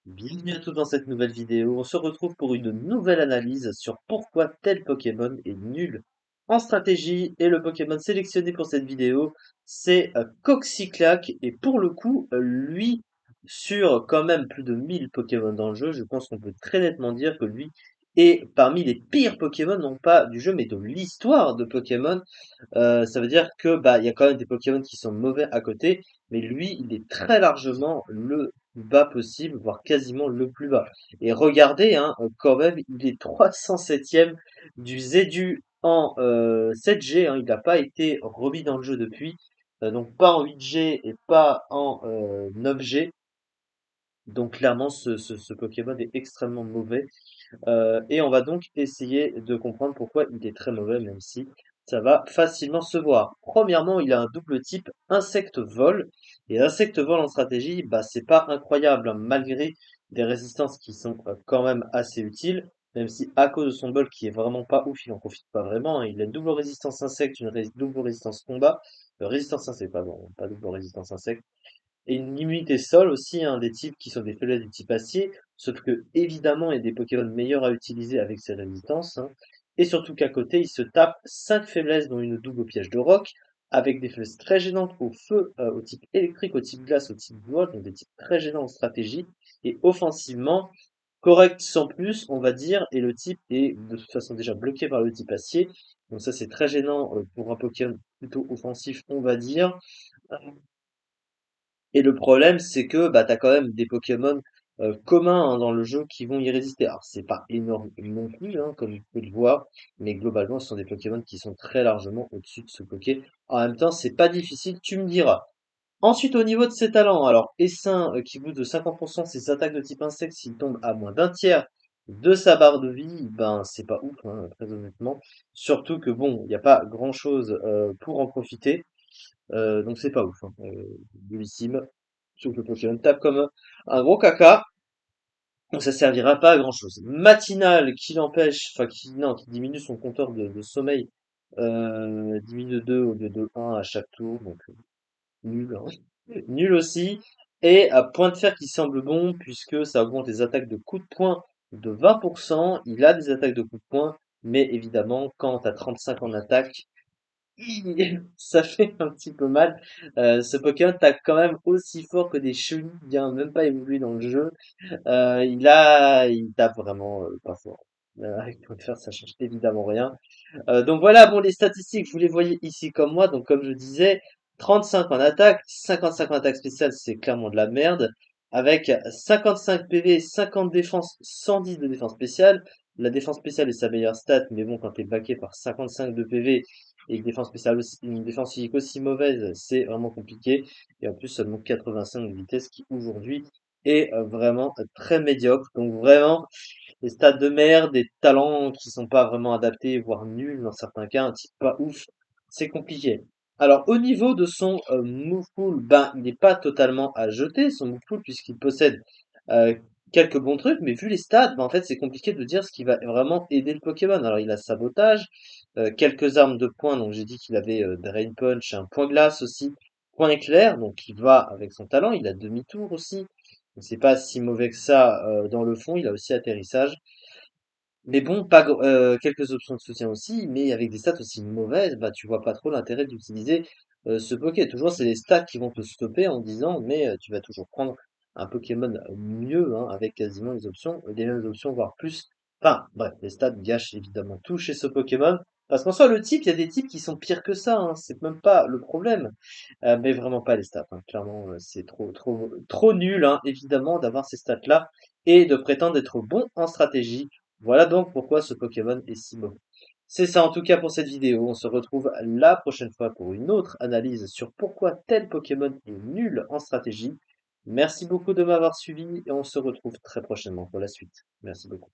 Bienvenue à tous dans cette nouvelle vidéo. On se retrouve pour une nouvelle analyse sur pourquoi tel Pokémon est nul en stratégie. Et le Pokémon sélectionné pour cette vidéo, c'est Coxyclac. Et pour le coup, lui, sur quand même plus de 1000 Pokémon dans le jeu, je pense qu'on peut très nettement dire que lui est parmi les pires Pokémon, non pas du jeu, mais de l'histoire de Pokémon. Ça veut dire que bah il y a quand même des Pokémon qui sont mauvais à côté, mais lui, il est très largement le plus bas possible, voire quasiment le plus bas. Et regardez, hein, quand même, il est 307e du Zedu en 7G, hein, il n'a pas été remis dans le jeu depuis, donc pas en 8G et pas en 9G. Donc clairement, ce Pokémon est extrêmement mauvais. Et on va donc essayer de comprendre pourquoi il est très mauvais, même si ça va facilement se voir. Premièrement, il a un double type insecte-vol. Et insecte-vol en stratégie, bah, c'est pas incroyable, hein, malgré des résistances qui sont quand même assez utiles. Même si à cause de son bol qui est vraiment pas ouf, il en profite pas vraiment, hein. Il a une double résistance insecte, double résistance combat. Résistance insecte, pardon, pas double résistance insecte. Et une immunité sol aussi, hein, des types qui sont des faiblesses du type acier, sauf que évidemment il y a des Pokémon meilleurs à utiliser avec ces résistances, hein. Et surtout qu'à côté il se tape 5 faiblesses dont une double au piège de roc, avec des faiblesses très gênantes au feu, au type électrique, au type glace, au type bois, donc des types très gênants en stratégie, et offensivement, correct sans plus, on va dire, et le type est de toute façon déjà bloqué par le type acier, donc ça c'est très gênant pour un Pokémon plutôt offensif, on va dire. Et le problème, c'est que bah, tu as quand même des Pokémon communs, hein, dans le jeu qui vont y résister. Alors, c'est pas énorme non plus, hein, comme vous pouvez le voir, mais globalement, ce sont des Pokémon qui sont très largement au-dessus de ce Poké. En même temps, c'est pas difficile, tu me diras. Ensuite, au niveau de ses talents, alors Essaim qui booste de 50% ses attaques de type insecte s'il tombe à moins d'un tiers de sa barre de vie, ben c'est pas ouf, hein, très honnêtement. Surtout que bon, il n'y a pas grand-chose pour en profiter. Donc c'est pas ouf, hein. Nullissime. Sauf que le Pokémon tape comme un gros caca. Donc ça servira pas à grand chose. Matinal qui l'empêche, enfin qui, non, qui diminue son compteur de sommeil, diminue de 2 au lieu de un à chaque tour, donc nul, hein. Nul aussi. Et à point de fer qui semble bon, puisque ça augmente les attaques de coups de poing de 20%. Il a des attaques de coups de poing, mais évidemment, quand t'as 35 en attaque, ça fait un petit peu mal. Ce Pokémon tape quand même aussi fort que des chenilles, bien même pas évolué dans le jeu. Il tape vraiment pas fort. Avec point de fer, ça change évidemment rien. Donc voilà, bon, les statistiques, vous les voyez ici comme moi. Donc comme je disais, 35 en attaque, 55 en attaque spéciale, c'est clairement de la merde. Avec 55 PV, 50 défense, 110 de défense spéciale. La défense spéciale est sa meilleure stat, mais bon, quand t'es backé par 55 de PV et une défense spéciale aussi, une défense physique aussi mauvaise, c'est vraiment compliqué. Et en plus, seulement 85 de vitesse qui aujourd'hui est vraiment très médiocre. Donc vraiment, des stats de merde, des talents qui sont pas vraiment adaptés, voire nuls dans certains cas, un type pas ouf, c'est compliqué. Alors au niveau de son move pool, ben il n'est pas totalement à jeter son move pool puisqu'il possède euh, quelques bons trucs, mais vu les stats, ben, en fait c'est compliqué de dire ce qui va vraiment aider le Pokémon. Alors il a sabotage, quelques armes de poing, donc j'ai dit qu'il avait Drain Punch, un point glace aussi, point éclair, donc il va avec son talent, il a demi-tour aussi. Donc c'est pas si mauvais que ça dans le fond, il a aussi atterrissage. Mais bon, quelques options de soutien aussi, mais avec des stats aussi mauvaises, bah tu vois pas trop l'intérêt d'utiliser ce Poké. Toujours, c'est les stats qui vont te stopper en disant, mais tu vas toujours prendre un Pokémon mieux, hein, avec quasiment les mêmes options, voire plus. Enfin, bref, les stats gâchent évidemment tout chez ce Pokémon. Parce qu'en soi, le type, il y a des types qui sont pires que ça, hein, c'est même pas le problème. Mais vraiment pas les stats, hein. Clairement, c'est trop nul, hein, évidemment, d'avoir ces stats-là et de prétendre être bon en stratégie. Voilà donc pourquoi ce Pokémon est si mauvais. C'est ça en tout cas pour cette vidéo. On se retrouve la prochaine fois pour une autre analyse sur pourquoi tel Pokémon est nul en stratégie. Merci beaucoup de m'avoir suivi et on se retrouve très prochainement pour la suite. Merci beaucoup.